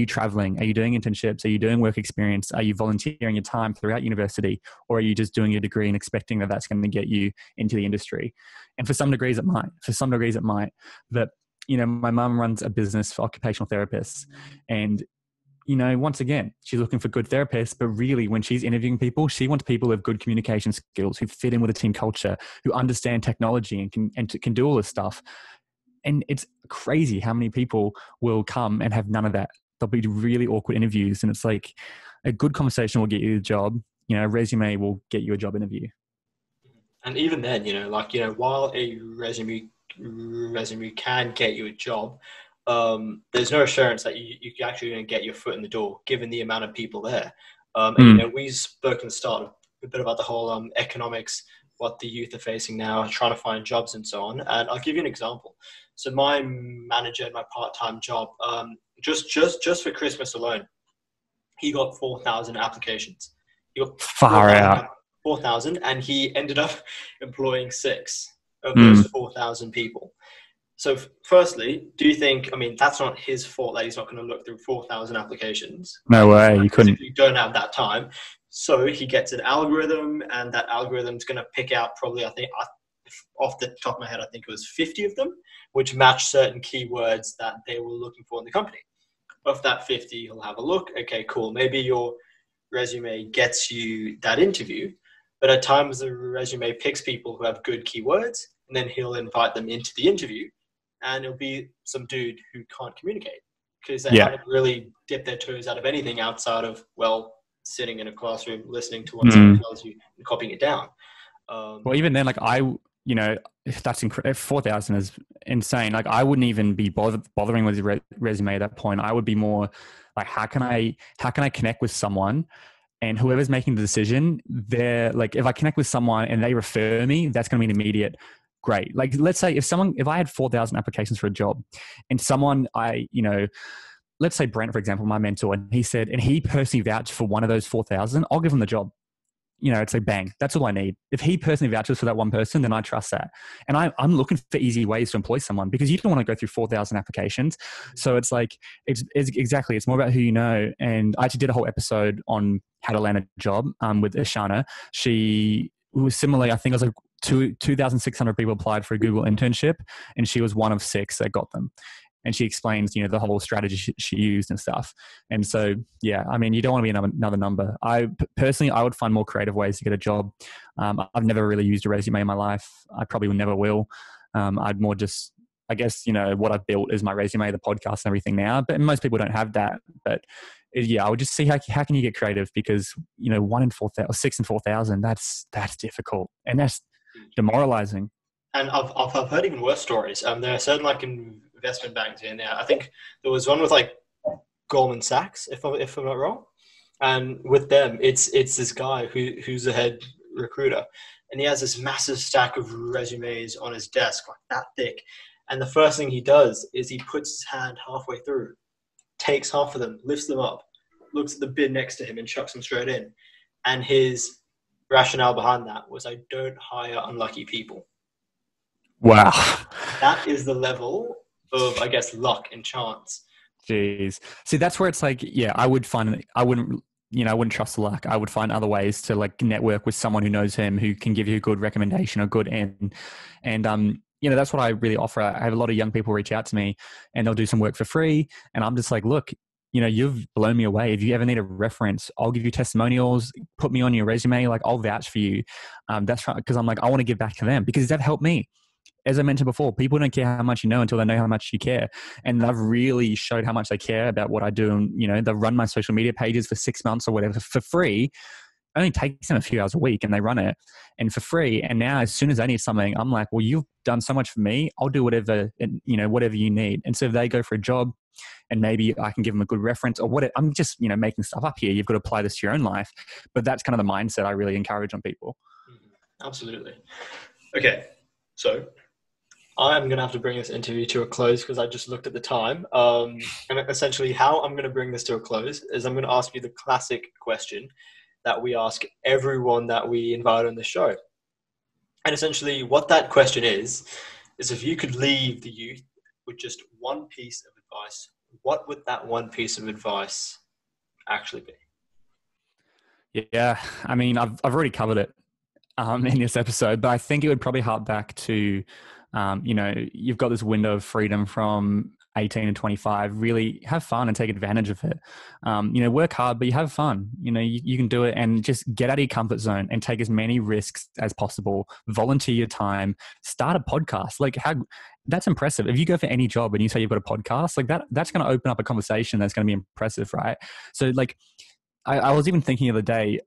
traveling? Are you doing internships? Are you doing work experience? Are you volunteering your time throughout university? Or are you just doing your degree and expecting that that's going to get you into the industry? And for some degrees it might. But, my mum runs a business for occupational therapists, and once again, she's looking for good therapists, but really when she's interviewing people, she wants people who have good communication skills, who fit in with the team culture, who understand technology and can do all this stuff. And it's crazy how many people will come and have none of that. There'll be really awkward interviews. And it's like a good conversation will get you the job. A resume will get you a job interview. And even then, while a resume can get you a job, there's no assurance that you're actually going to get your foot in the door, given the amount of people there. And we spoke in the start a bit about the whole economics what the youth are facing now, trying to find jobs and so on. And I'll give you an example. So my manager at my part-time job, just for Christmas alone, he got 4,000 applications. He got Far out. 4,000, and he ended up employing 6 of those 4,000 people. So firstly, do you think, I mean, that's not his fault that he's not going to look through 4,000 applications. No way, you couldn't. You don't have that time. So he gets an algorithm, and that algorithm's going to pick out probably, I think, off the top of my head, I think it was 50 of them, which match certain keywords that they were looking for in the company. Of that 50, he'll have a look. Okay, cool. Maybe your resume gets you that interview, but at times the resume picks people who have good keywords, and then he'll invite them into the interview, and it'll be some dude who can't communicate because they haven't really dipped their toes out of anything outside of, well, sitting in a classroom, listening to what someone tells you and copying it down. Well, even then, like if that's 4,000 is insane. Like I wouldn't even be bothering with the resume at that point. I would be more like, how can I connect with someone, and whoever's making the decision, they're like, if I connect with someone and they refer me, that's going to be an immediate great. Like, let's say if I had 4,000 applications for a job, and someone let's say Brent, for example, my mentor, and he personally vouched for one of those 4,000, I'll give him the job. It's like, bang, that's all I need. If he personally vouches for that one person, then I trust that. And I'm looking for easy ways to employ someone, because you don't want to go through 4,000 applications. So it's like, it's more about who you know. And I actually did a whole episode on how to land a job with Ishana. She was similarly, I think it was like 2,600 people applied for a Google internship, and she was one of 6 that got them. And she explains, the whole strategy she used and stuff. And so, yeah, I mean, you don't want to be another number. I would find more creative ways to get a job. I've never really used a resume in my life. I probably never will. I'd more just, I guess, what I've built is my resume, the podcast and everything now. But most people don't have that. But yeah, I would just see how can you get creative, because, 1 in 4,000 or 6 in 4,000, that's difficult. And that's demoralizing. And I've heard even worse stories. There are certain investment banks in there. I think there was one with Goldman Sachs, if I'm not wrong. And with them, it's this guy who's the head recruiter, and he has this massive stack of resumes on his desk, like that thick. And the first thing he does is he puts his hand halfway through, takes half of them, lifts them up, looks at the bin next to him, and chucks them straight in. And his rationale behind that was, I don't hire unlucky people. Wow. That is the level of, I guess, luck and chance. Jeez. See, that's where it's like, yeah, I wouldn't trust the luck. I would find other ways to network with someone who knows him, who can give you a good recommendation or good end. And, that's what I really offer. I have a lot of young people reach out to me, and they'll do some work for free. And I'm just like, look, you've blown me away. If you ever need a reference, I'll give you testimonials, put me on your resume. I'll vouch for you. That's right. Because I'm like, I want to give back to them, because they've helped me. As I mentioned before, people don't care how much you know until they know how much you care. And I've really showed how much they care about what I do. And, they'll run my social media pages for 6 months or whatever for free. It only takes them a few hours a week, and they run it and for free. And now as soon as they need something, I'm like, well, you've done so much for me. I'll do whatever you need. And so if they go for a job, and maybe I can give them a good reference or what, I'm just, making stuff up here. You've got to apply this to your own life. But that's kind of the mindset I really encourage on people. Absolutely. Okay. So I'm going to have to bring this interview to a close, because I just looked at the time. And essentially how I'm going to bring this to a close is I'm going to ask you the classic question that we ask everyone that we invite on the show. And essentially what that question is if you could leave the youth with just one piece of advice, what would that one piece of advice actually be? Yeah, I mean, I've already covered it in this episode, but I think it would probably hark back to, you've got this window of freedom from 18 and 25. Really have fun and take advantage of it. Work hard, but you have fun. You can do it, and just get out of your comfort zone and take as many risks as possible. Volunteer your time. Start a podcast. That's impressive. If you go for any job and you say you've got a podcast, that's going to open up a conversation that's going to be impressive, right? So I was even thinking the other day,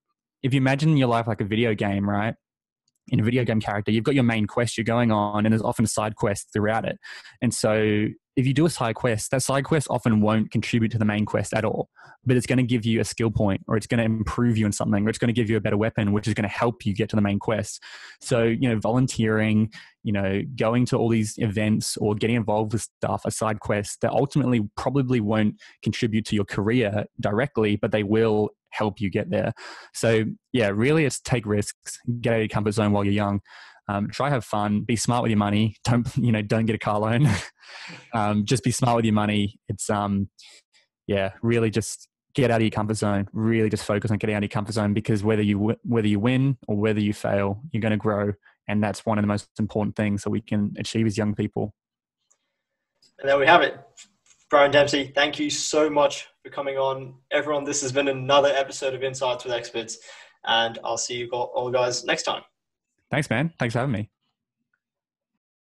if you imagine your life like a video game, right? In a video game character, you've got your main quest you're going on, and there's often side quests throughout it. And so if you do a side quest, that side quest often won't contribute to the main quest at all, but it's going to give you a skill point, or it's going to improve you in something, or it's going to give you a better weapon, which is going to help you get to the main quest. So, volunteering, going to all these events or getting involved with stuff, a side quest that ultimately probably won't contribute to your career directly, but they will help you get there. So yeah, really it's take risks, get out of your comfort zone while you're young. Try have fun, be smart with your money. Don't get a car loan. Just be smart with your money. It's really just get out of your comfort zone. Really just focus on getting out of your comfort zone, because whether you win or whether you fail, you're going to grow, and that's one of the most important things that we can achieve as young people. And there we have it. Byron Dempsey, thank you so much for coming on. Everyone, this has been another episode of Insights with Experts, and I'll see you all guys next time. Thanks, man. Thanks for having me.